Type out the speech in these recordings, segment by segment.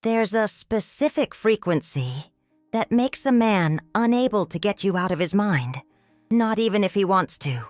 There's a specific frequency that makes a man unable to get you out of his mind, not even if he wants to.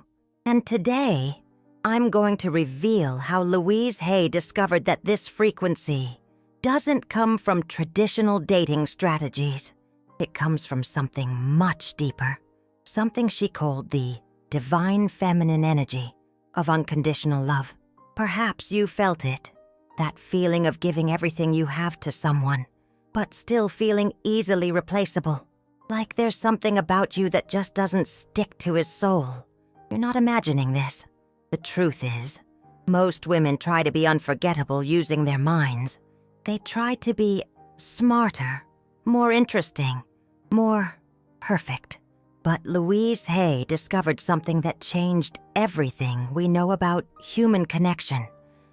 And today, I'm going to reveal how Louise Hay discovered that this frequency doesn't come from traditional dating strategies. It comes from something much deeper, something she called the divine feminine energy of unconditional love. Perhaps you felt it, that feeling of giving everything you have to someone, but still feeling easily replaceable, like there's something about you that just doesn't stick to his soul. You're not imagining this. The truth is, most women try to be unforgettable using their minds. They try to be smarter, more interesting, more perfect. But Louise Hay discovered something that changed everything we know about human connection.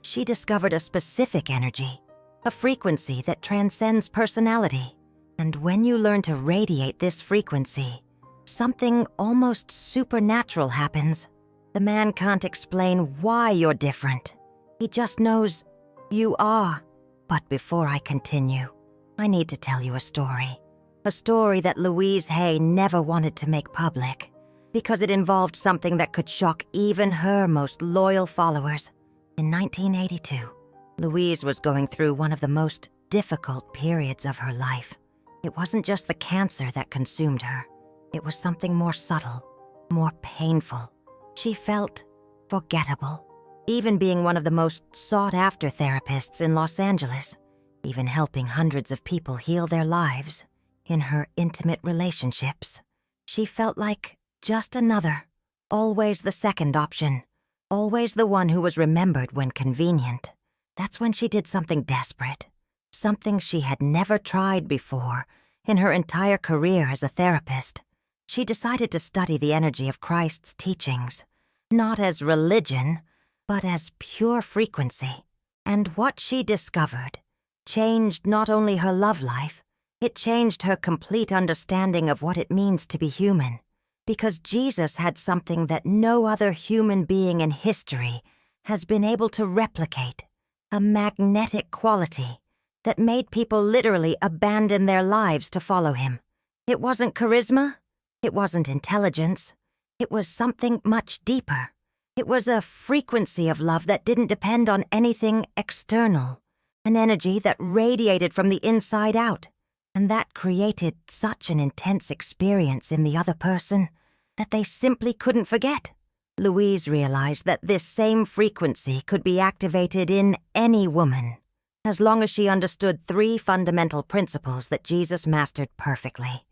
She discovered a specific energy, a frequency that transcends personality. And when you learn to radiate this frequency, something almost supernatural happens. The man can't explain why you're different. He just knows you are. But before I continue, I need to tell you a story. A story that Louise Hay never wanted to make public because it involved something that could shock even her most loyal followers. In 1982, Louise was going through one of the most difficult periods of her life. It wasn't just the cancer that consumed her. It was something more subtle, more painful. She felt forgettable, even being one of the most sought-after therapists in Los Angeles, even helping hundreds of people heal their lives. In her intimate relationships, she felt like just another, always the second option, always the one who was remembered when convenient. That's when she did something desperate, something she had never tried before in her entire career as a therapist. She decided to study the energy of Christ's teachings, not as religion, but as pure frequency. And what she discovered changed not only her love life, it changed her complete understanding of what it means to be human, because Jesus had something that no other human being in history has been able to replicate, a magnetic quality that made people literally abandon their lives to follow him. It wasn't charisma, it wasn't intelligence, it was something much deeper. It was a frequency of love that didn't depend on anything external, an energy that radiated from the inside out. And that created such an intense experience in the other person that they simply couldn't forget. Louise realized that this same frequency could be activated in any woman, as long as she understood 3 fundamental principles that Jesus mastered perfectly.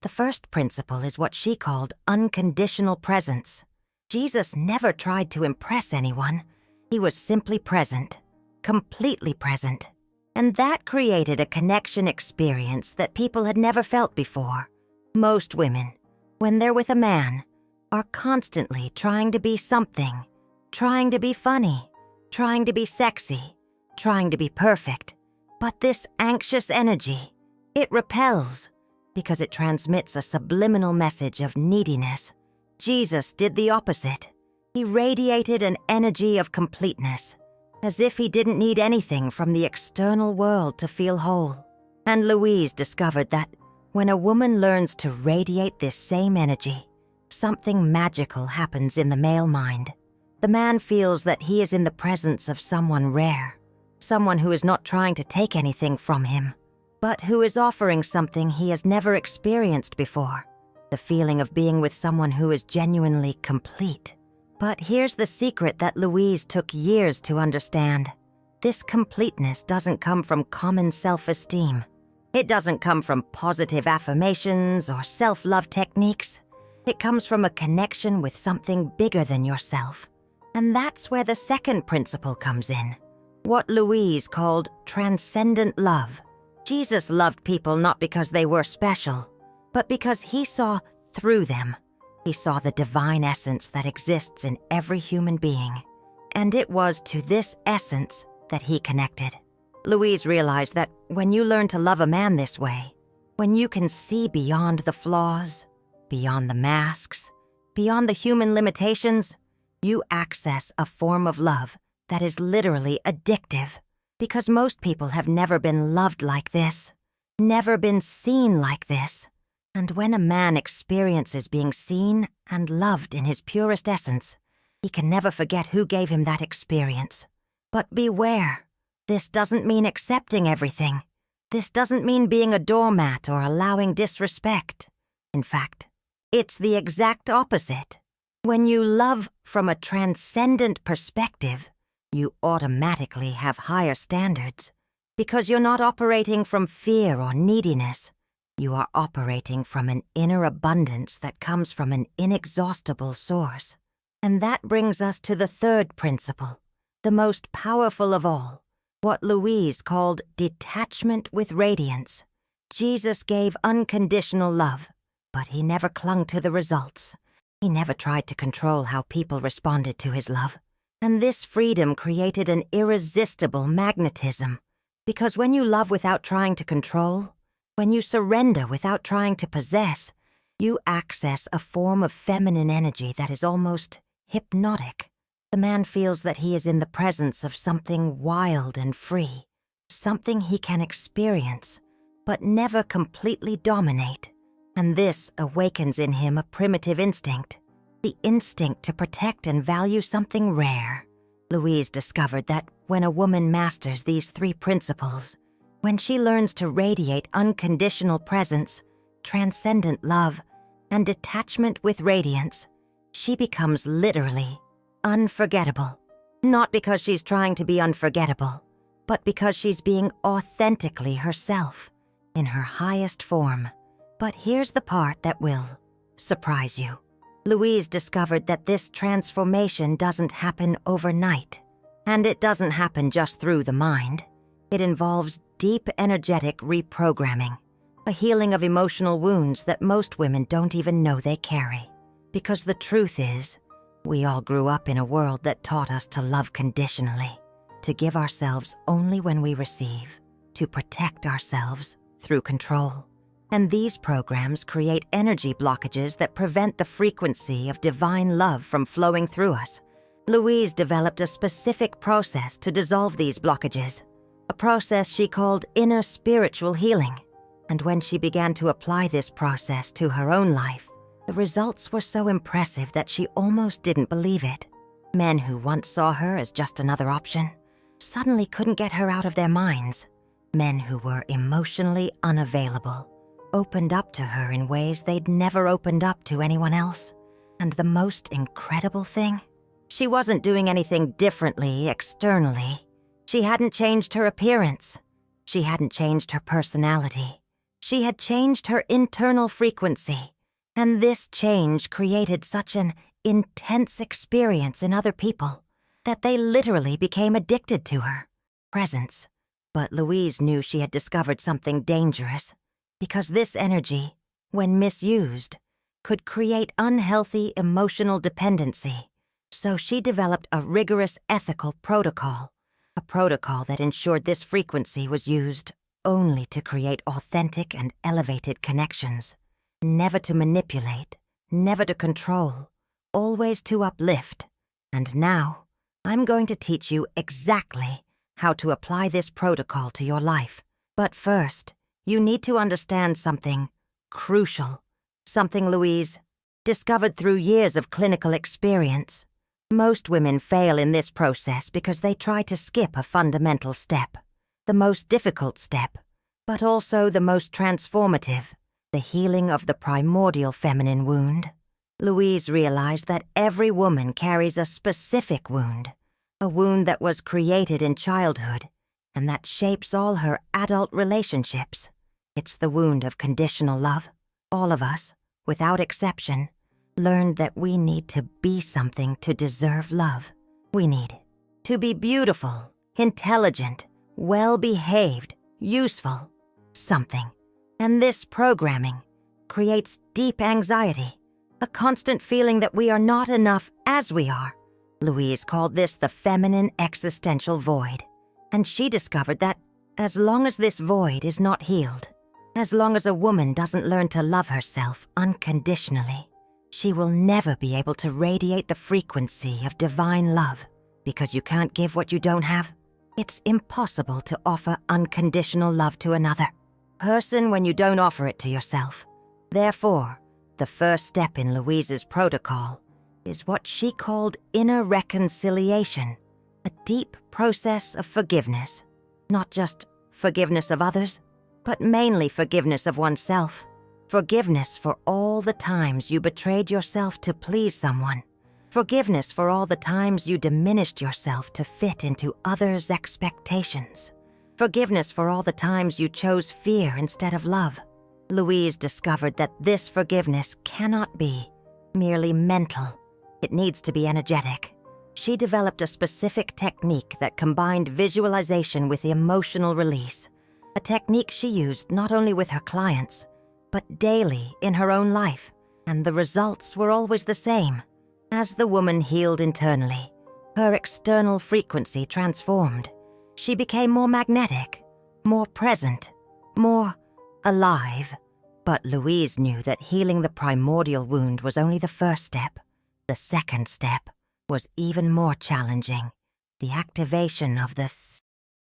The first principle is what she called unconditional presence. Jesus never tried to impress anyone. He was simply present, completely present. And that created a connection experience that people had never felt before. Most women, when they're with a man, are constantly trying to be something, trying to be funny, trying to be sexy, trying to be perfect. But this anxious energy, it repels because it transmits a subliminal message of neediness. Jesus did the opposite. He radiated an energy of completeness, as if he didn't need anything from the external world to feel whole. And Louise discovered that when a woman learns to radiate this same energy, something magical happens in the male mind. The man feels that he is in the presence of someone rare, someone who is not trying to take anything from him, but who is offering something he has never experienced before, the feeling of being with someone who is genuinely complete. But here's the secret that Louise took years to understand. This completeness doesn't come from common self-esteem. It doesn't come from positive affirmations or self-love techniques. It comes from a connection with something bigger than yourself. And that's where the second principle comes in, what Louise called transcendent love. Jesus loved people not because they were special, but because he saw through them. He saw the divine essence that exists in every human being, and it was to this essence that he connected. Louise realized that when you learn to love a man this way, when you can see beyond the flaws, beyond the masks, beyond the human limitations, you access a form of love that is literally addictive, Because most people have never been loved like this, never been seen like this. And when a man experiences being seen and loved in his purest essence, he can never forget who gave him that experience. But beware, this doesn't mean accepting everything. This doesn't mean being a doormat or allowing disrespect. In fact, it's the exact opposite. When you love from a transcendent perspective, you automatically have higher standards, because you're not operating from fear or neediness. You are operating from an inner abundance that comes from an inexhaustible source. And that brings us to the third principle, the most powerful of all, what Louise called detachment with radiance. Jesus gave unconditional love, but he never clung to the results. He never tried to control how people responded to his love. And this freedom created an irresistible magnetism, because when you love without trying to control, when you surrender without trying to possess, you access a form of feminine energy that is almost hypnotic. The man feels that he is in the presence of something wild and free, something he can experience, but never completely dominate. And this awakens in him a primitive instinct, the instinct to protect and value something rare. Louise discovered that when a woman masters these three principles, when she learns to radiate unconditional presence, transcendent love, and detachment with radiance, she becomes literally unforgettable. Not because she's trying to be unforgettable, but because she's being authentically herself, in her highest form. But here's the part that will surprise you. Louise discovered that this transformation doesn't happen overnight. And it doesn't happen just through the mind. It involves deep energetic reprogramming, a healing of emotional wounds that most women don't even know they carry. Because the truth is, we all grew up in a world that taught us to love conditionally, to give ourselves only when we receive, to protect ourselves through control. And these programs create energy blockages that prevent the frequency of divine love from flowing through us. Louise developed a specific process to dissolve these blockages, a process she called inner spiritual healing. And when she began to apply this process to her own life, the results were so impressive that she almost didn't believe it. Men who once saw her as just another option suddenly couldn't get her out of their minds. Men who were emotionally unavailable opened up to her in ways they'd never opened up to anyone else. And the most incredible thing? She wasn't doing anything differently externally. She hadn't changed her appearance. She hadn't changed her personality. She had changed her internal frequency. And this change created such an intense experience in other people that they literally became addicted to her presence. But Louise knew she had discovered something dangerous, because this energy, when misused, could create unhealthy emotional dependency. So she developed a rigorous ethical protocol, a protocol that ensured this frequency was used only to create authentic and elevated connections. Never to manipulate, never to control, always to uplift. And now, I'm going to teach you exactly how to apply this protocol to your life. But first, you need to understand something crucial, something Louise discovered through years of clinical experience. Most women fail in this process because they try to skip a fundamental step, the most difficult step, but also the most transformative. The healing of the primordial feminine wound. Louise realized that every woman carries a specific wound, a wound that was created in childhood and that shapes all her adult relationships. It's the wound of conditional love. All of us, without exception, learned that we need to be something to deserve love. We need to be beautiful, intelligent, well-behaved, useful, something. And this programming creates deep anxiety, a constant feeling that we are not enough as we are. Louise called this the feminine existential void. And she discovered that as long as this void is not healed, as long as a woman doesn't learn to love herself unconditionally, she will never be able to radiate the frequency of divine love, because you can't give what you don't have. It's impossible to offer unconditional love to another person when you don't offer it to yourself. Therefore, the first step in Louise's protocol is what she called inner reconciliation, a deep process of forgiveness. Not just forgiveness of others, but mainly forgiveness of oneself. Forgiveness for all the times you betrayed yourself to please someone. Forgiveness for all the times you diminished yourself to fit into others' expectations. Forgiveness for all the times you chose fear instead of love. Louise discovered that this forgiveness cannot be merely mental. It needs to be energetic. She developed a specific technique that combined visualization with emotional release, a technique she used not only with her clients, but daily in her own life, and the results were always the same. As the woman healed internally, her external frequency transformed. She became more magnetic, more present, more alive. But Louise knew that healing the primordial wound was only the first step. The second step was even more challenging, the activation of the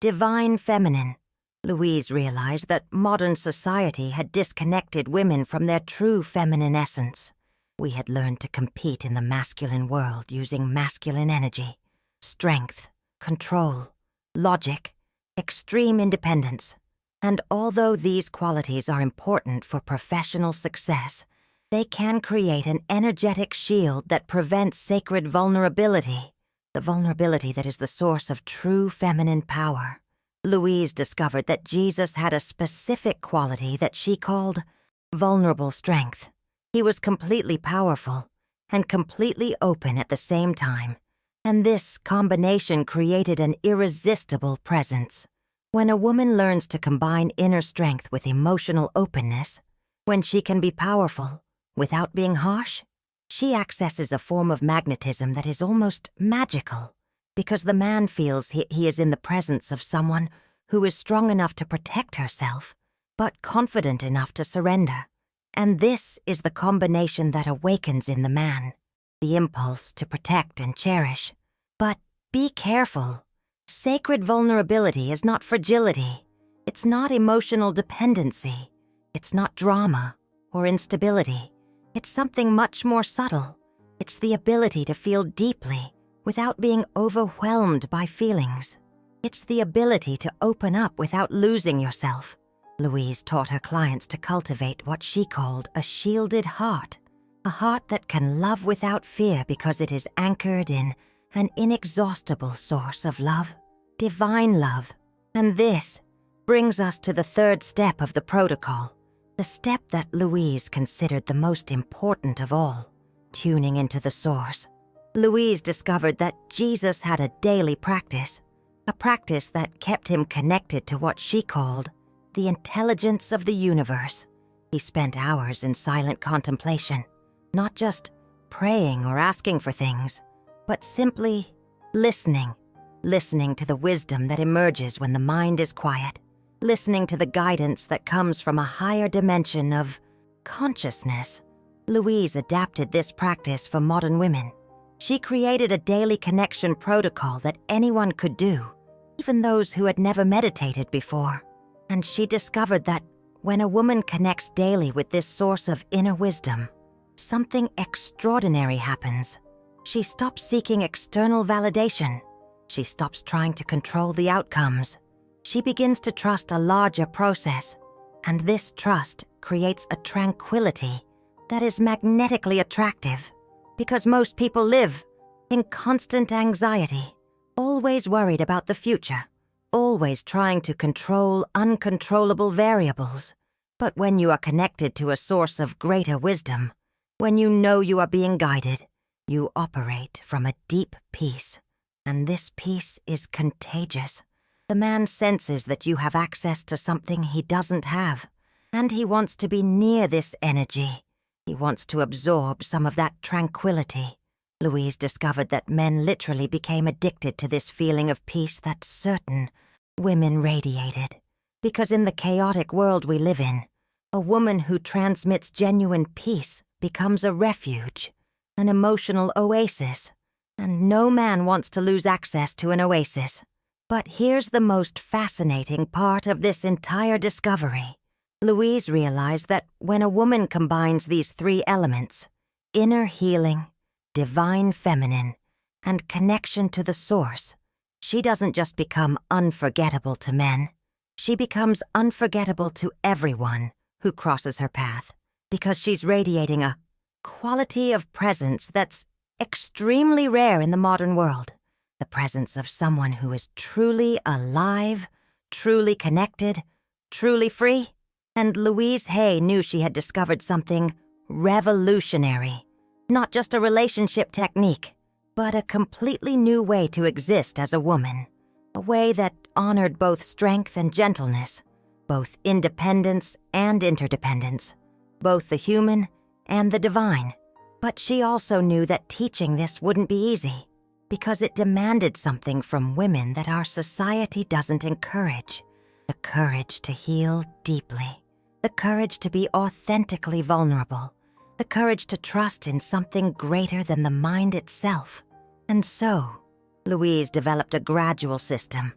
divine feminine. Louise realized that modern society had disconnected women from their true feminine essence. We had learned to compete in the masculine world using masculine energy, strength, control, logic, extreme independence. And although these qualities are important for professional success, they can create an energetic shield that prevents sacred vulnerability, the vulnerability that is the source of true feminine power. Louise discovered that Jesus had a specific quality that she called vulnerable strength. He was completely powerful and completely open at the same time, and this combination created an irresistible presence. When a woman learns to combine inner strength with emotional openness, when she can be powerful without being harsh, she accesses a form of magnetism that is almost magical, because the man feels he is in the presence of someone who is strong enough to protect herself, but confident enough to surrender. And this is the combination that awakens in the man, the impulse to protect and cherish. But be careful. Sacred vulnerability is not fragility. It's not emotional dependency. It's not drama or instability. It's something much more subtle. It's the ability to feel deeply without being overwhelmed by feelings. It's the ability to open up without losing yourself. Louise taught her clients to cultivate what she called a shielded heart, a heart that can love without fear because it is anchored in an inexhaustible source of love, divine love. And this brings us to the third step of the protocol, the step that Louise considered the most important of all, tuning into the source. Louise discovered that Jesus had a daily practice, a practice that kept him connected to what she called the intelligence of the universe. He spent hours in silent contemplation, not just praying or asking for things, but simply listening to the wisdom that emerges when the mind is quiet, listening to the guidance that comes from a higher dimension of consciousness. Louise adapted this practice for modern women. She created a daily connection protocol that anyone could do, even those who had never meditated before. And she discovered that when a woman connects daily with this source of inner wisdom, something extraordinary happens. She stops seeking external validation. She stops trying to control the outcomes. She begins to trust a larger process, and this trust creates a tranquility that is magnetically attractive, because most people live in constant anxiety, always worried about the future, always trying to control uncontrollable variables. But when you are connected to a source of greater wisdom, when you know you are being guided, you operate from a deep peace, and this peace is contagious. The man senses that you have access to something he doesn't have, and he wants to be near this energy. He wants to absorb some of that tranquility. Louise discovered that men literally became addicted to this feeling of peace that certain women radiated, because in the chaotic world we live in, a woman who transmits genuine peace becomes a refuge, an emotional oasis, and no man wants to lose access to an oasis. But here's the most fascinating part of this entire discovery. Louise realized that when a woman combines these three elements, inner healing, divine feminine, and connection to the source, she doesn't just become unforgettable to men. She becomes unforgettable to everyone who crosses her path, because she's radiating a quality of presence that's extremely rare in the modern world. The presence of someone who is truly alive, truly connected, truly free. And Louise Hay knew she had discovered something revolutionary. Not just a relationship technique, but a completely new way to exist as a woman. A way that honored both strength and gentleness, both independence and interdependence, both the human and the divine. But she also knew that teaching this wouldn't be easy, because it demanded something from women that our society doesn't encourage. The courage to heal deeply. The courage to be authentically vulnerable. The courage to trust in something greater than the mind itself. And so, Louise developed a gradual system.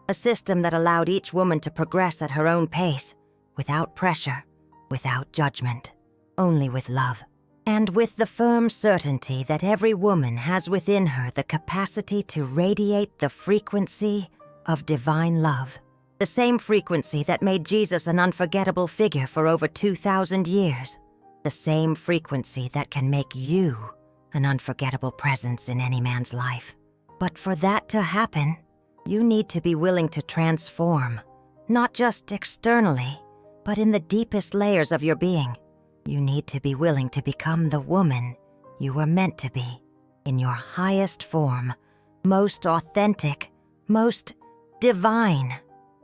A system that allowed each woman to progress at her own pace, without pressure, without judgment, only with love. And with the firm certainty that every woman has within her the capacity to radiate the frequency of divine love. The same frequency that made Jesus an unforgettable figure for over 2,000 years. The same frequency that can make you an unforgettable presence in any man's life. But for that to happen, you need to be willing to transform, not just externally, but in the deepest layers of your being. You need to be willing to become the woman you were meant to be, in your highest form, most authentic, most divine.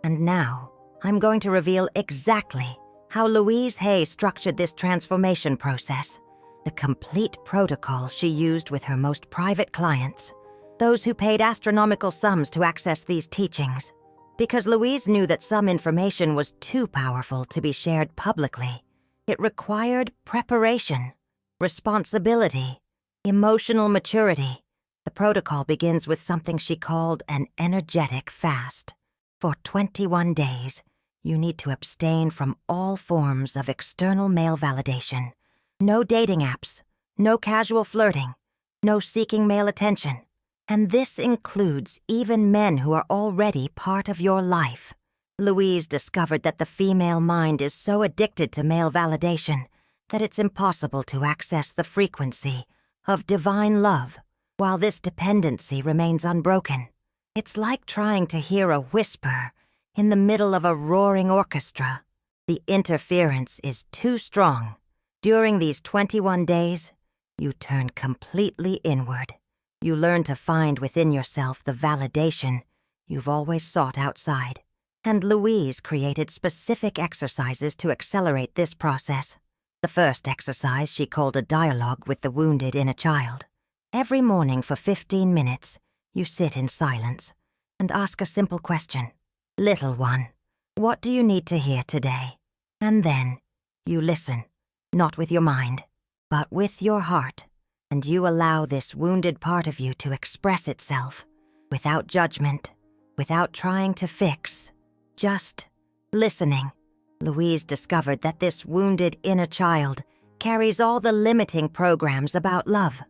And now, I'm going to reveal exactly how Louise Hay structured this transformation process, the complete protocol she used with her most private clients, those who paid astronomical sums to access these teachings, because Louise knew that some information was too powerful to be shared publicly. It required preparation, responsibility, emotional maturity. The protocol begins with something she called an energetic fast. For 21 days, you need to abstain from all forms of external male validation. No dating apps, no casual flirting, no seeking male attention. And this includes even men who are already part of your life. Louise discovered that the female mind is so addicted to male validation that it's impossible to access the frequency of divine love while this dependency remains unbroken. It's like trying to hear a whisper in the middle of a roaring orchestra. The interference is too strong. During these 21 days, you turn completely inward. You learn to find within yourself the validation you've always sought outside. And Louise created specific exercises to accelerate this process. The first exercise she called a dialogue with the wounded inner child. Every morning for 15 minutes, you sit in silence and ask a simple question. Little one, what do you need to hear today? And then you listen, not with your mind, but with your heart, and you allow this wounded part of you to express itself without judgment, without trying to fix. Just listening. Louise discovered that this wounded inner child carries all the limiting programs about love,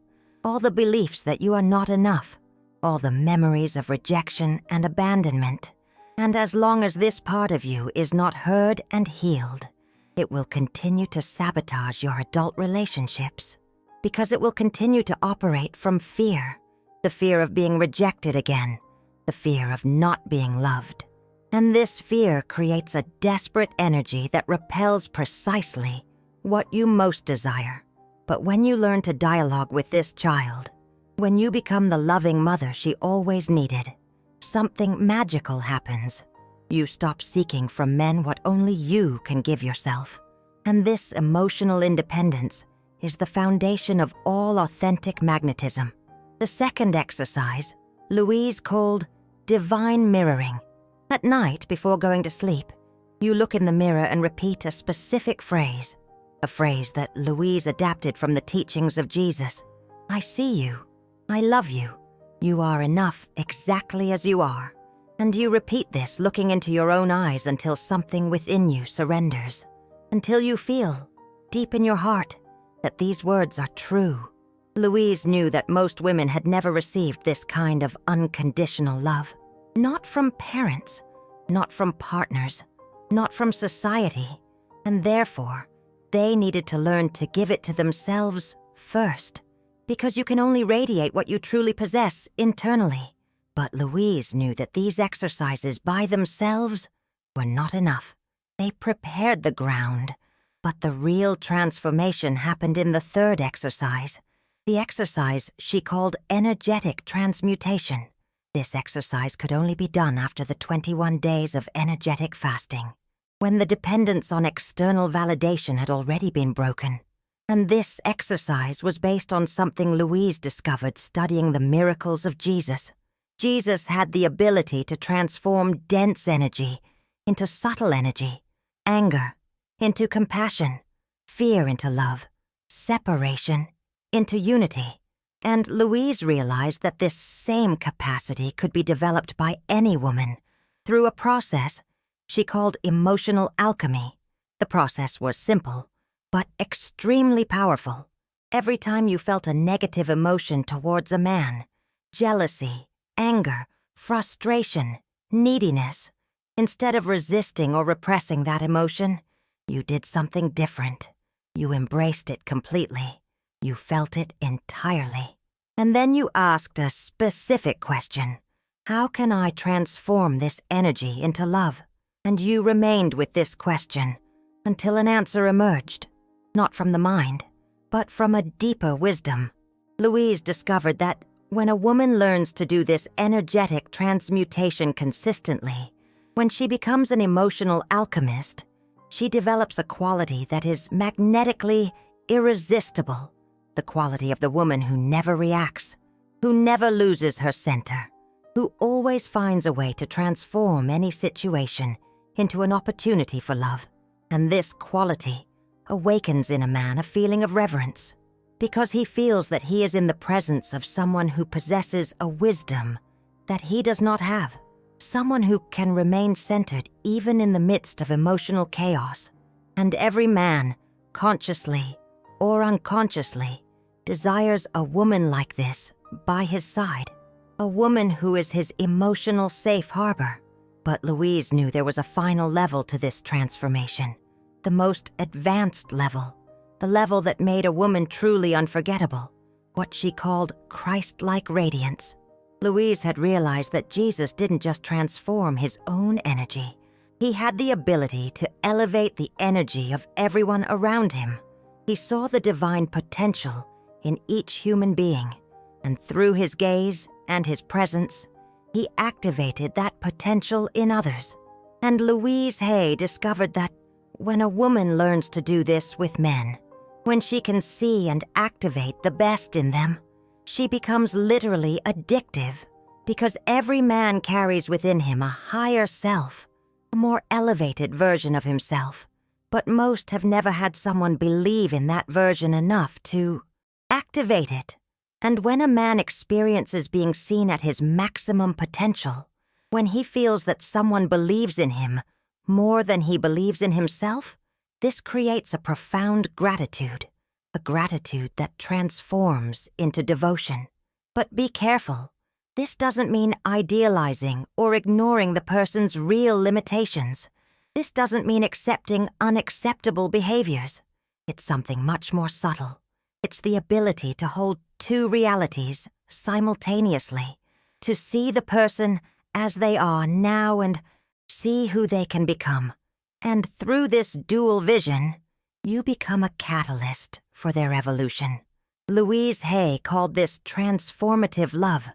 all the beliefs that you are not enough, all the memories of rejection and abandonment. And as long as this part of you is not heard and healed, it will continue to sabotage your adult relationships, because it will continue to operate from fear, the fear of being rejected again, the fear of not being loved. And this fear creates a desperate energy that repels precisely what you most desire. But when you learn to dialogue with this child, when you become the loving mother she always needed, something magical happens. You stop seeking from men what only you can give yourself. And this emotional independence is the foundation of all authentic magnetism. The second exercise, Louise called divine mirroring. At night, before going to sleep, you look in the mirror and repeat a specific phrase, a phrase that Louise adapted from the teachings of Jesus. I see you. I love you. You are enough exactly as you are. And you repeat this, looking into your own eyes until something within you surrenders, until you feel, deep in your heart, that these words are true. Louise knew that most women had never received this kind of unconditional love. Not from parents, not from partners, not from society, and therefore, they needed to learn to give it to themselves first, because you can only radiate what you truly possess internally. But Louise knew that these exercises by themselves were not enough. They prepared the ground, but the real transformation happened in the third exercise, the exercise she called energetic transmutation. This exercise could only be done after the 21 days of energetic fasting, when the dependence on external validation had already been broken. And this exercise was based on something Louise discovered studying the miracles of Jesus. Jesus had the ability to transform dense energy into subtle energy, anger into compassion, fear into love, separation into unity. And Louise realized that this same capacity could be developed by any woman through a process she called emotional alchemy. The process was simple, but extremely powerful. Every time you felt a negative emotion towards a man, jealousy, anger, frustration, neediness, instead of resisting or repressing that emotion, you did something different. You embraced it completely. You felt it entirely. And then you asked a specific question. How can I transform this energy into love? And you remained with this question until an answer emerged, not from the mind, but from a deeper wisdom. Louise discovered that when a woman learns to do this energetic transmutation consistently, when she becomes an emotional alchemist, she develops a quality that is magnetically irresistible, the quality of the woman who never reacts, who never loses her center, who always finds a way to transform any situation into an opportunity for love. And this quality awakens in a man a feeling of reverence, because he feels that he is in the presence of someone who possesses a wisdom that he does not have, someone who can remain centered even in the midst of emotional chaos. And every man, consciously or unconsciously, desires a woman like this by his side, a woman who is his emotional safe harbor. But Louise knew there was a final level to this transformation, the most advanced level, the level that made a woman truly unforgettable, what she called Christ-like radiance. Louise had realized that Jesus didn't just transform his own energy. He had the ability to elevate the energy of everyone around him. He saw the divine potential in each human being, and through his gaze and his presence, he activated that potential in others. And Louise Hay discovered that when a woman learns to do this with men, when she can see and activate the best in them, she becomes literally addictive, because every man carries within him a higher self, a more elevated version of himself. But most have never had someone believe in that version enough to activate it. And when a man experiences being seen at his maximum potential, when he feels that someone believes in him more than he believes in himself, this creates a profound gratitude, a gratitude that transforms into devotion. But be careful. This doesn't mean idealizing or ignoring the person's real limitations. This doesn't mean accepting unacceptable behaviors. It's something much more subtle. It's the ability to hold two realities simultaneously, to see the person as they are now and see who they can become. And through this dual vision, you become a catalyst for their evolution. Louise Hay called this transformative love,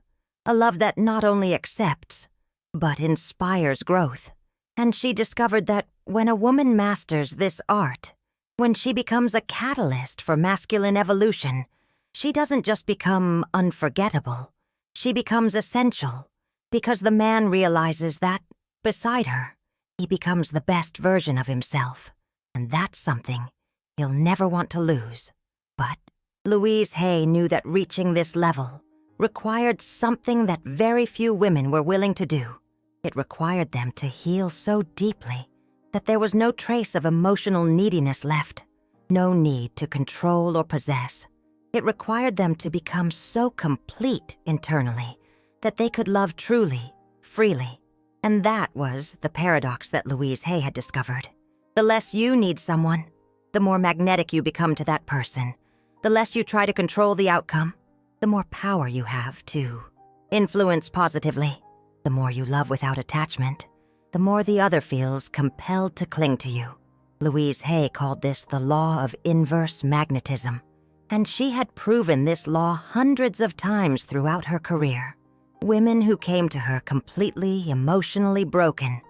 a love that not only accepts, but inspires growth. And she discovered that when a woman masters this art, when she becomes a catalyst for masculine evolution, she doesn't just become unforgettable, she becomes essential, because the man realizes that, beside her, he becomes the best version of himself, and that's something he'll never want to lose. But Louise Hay knew that reaching this level required something that very few women were willing to do. It required them to heal so deeply that there was no trace of emotional neediness left, no need to control or possess. It required them to become so complete internally that they could love truly, freely. And that was the paradox that Louise Hay had discovered. The less you need someone, the more magnetic you become to that person. The less you try to control the outcome, the more power you have to influence positively. The more you love without attachment, the more the other feels compelled to cling to you. Louise Hay called this the law of inverse magnetism, and she had proven this law hundreds of times throughout her career. Women who came to her completely emotionally broken,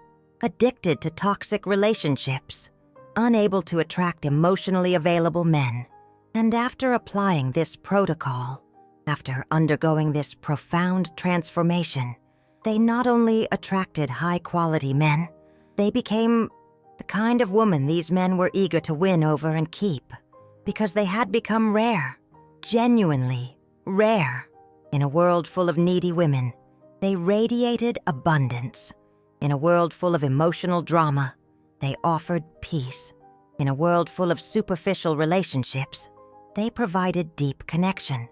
addicted to toxic relationships, unable to attract emotionally available men, and after applying this protocol, after undergoing this profound transformation, they not only attracted high-quality men, they became the kind of woman these men were eager to win over and keep, because they had become rare, genuinely rare. In a world full of needy women, they radiated abundance. In a world full of emotional drama, they offered peace. In a world full of superficial relationships, they provided deep connection.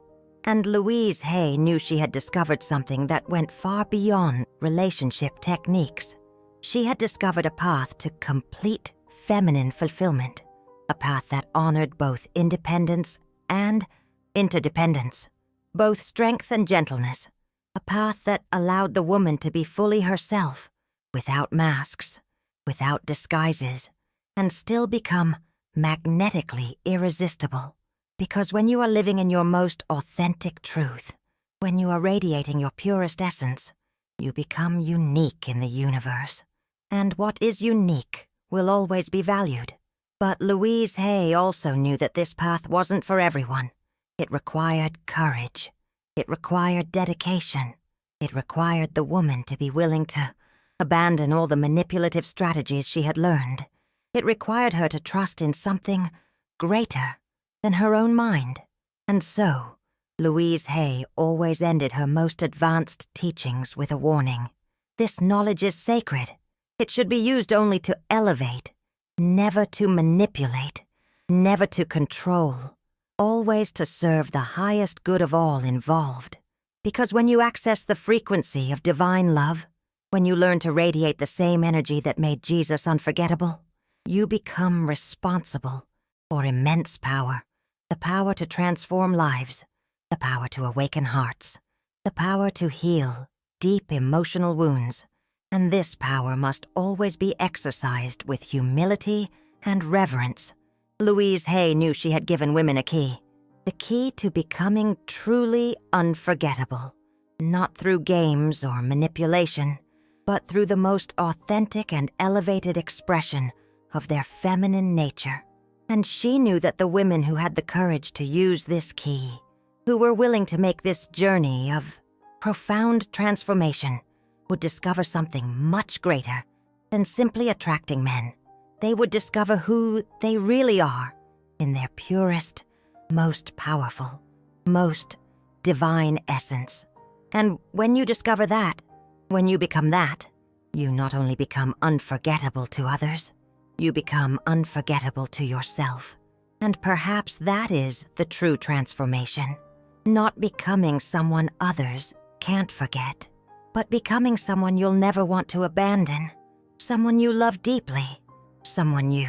And Louise Hay knew she had discovered something that went far beyond relationship techniques. She had discovered a path to complete feminine fulfillment, a path that honored both independence and interdependence, both strength and gentleness, a path that allowed the woman to be fully herself, without masks, without disguises, and still become magnetically irresistible. Because when you are living in your most authentic truth, when you are radiating your purest essence, you become unique in the universe. And what is unique will always be valued. But Louise Hay also knew that this path wasn't for everyone. It required courage. It required dedication. It required the woman to be willing to abandon all the manipulative strategies she had learned. It required her to trust in something greater than her own mind. And so, Louise Hay always ended her most advanced teachings with a warning. This knowledge is sacred. It should be used only to elevate, never to manipulate, never to control, always to serve the highest good of all involved. Because when you access the frequency of divine love, when you learn to radiate the same energy that made Jesus unforgettable, you become responsible for immense power. The power to transform lives, the power to awaken hearts, the power to heal deep emotional wounds. And this power must always be exercised with humility and reverence. Louise Hay knew she had given women a key, the key to becoming truly unforgettable, not through games or manipulation, but through the most authentic and elevated expression of their feminine nature. And she knew that the women who had the courage to use this key, who were willing to make this journey of profound transformation, would discover something much greater than simply attracting men. They would discover who they really are in their purest, most powerful, most divine essence. And when you discover that, when you become that, you not only become unforgettable to others, you become unforgettable to yourself. And perhaps that is the true transformation. Not becoming someone others can't forget, but becoming someone you'll never want to abandon, someone you love deeply, someone you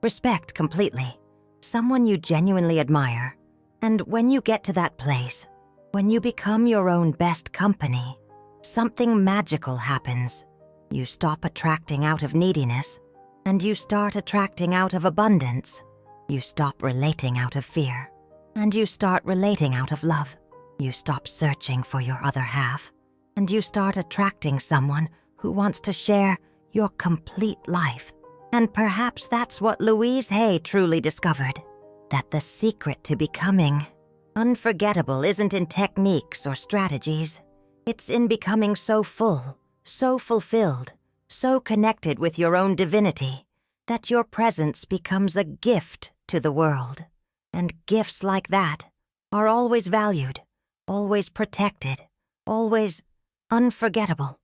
respect completely, someone you genuinely admire. And when you get to that place, when you become your own best company, something magical happens. You stop attracting out of neediness, and you start attracting out of abundance. You stop relating out of fear, and you start relating out of love. You stop searching for your other half, and you start attracting someone who wants to share your complete life. And perhaps that's what Louise Hay truly discovered, that the secret to becoming unforgettable isn't in techniques or strategies. It's in becoming so full, so fulfilled, so connected with your own divinity, that your presence becomes a gift to the world. And gifts like that are always valued, always protected, always unforgettable.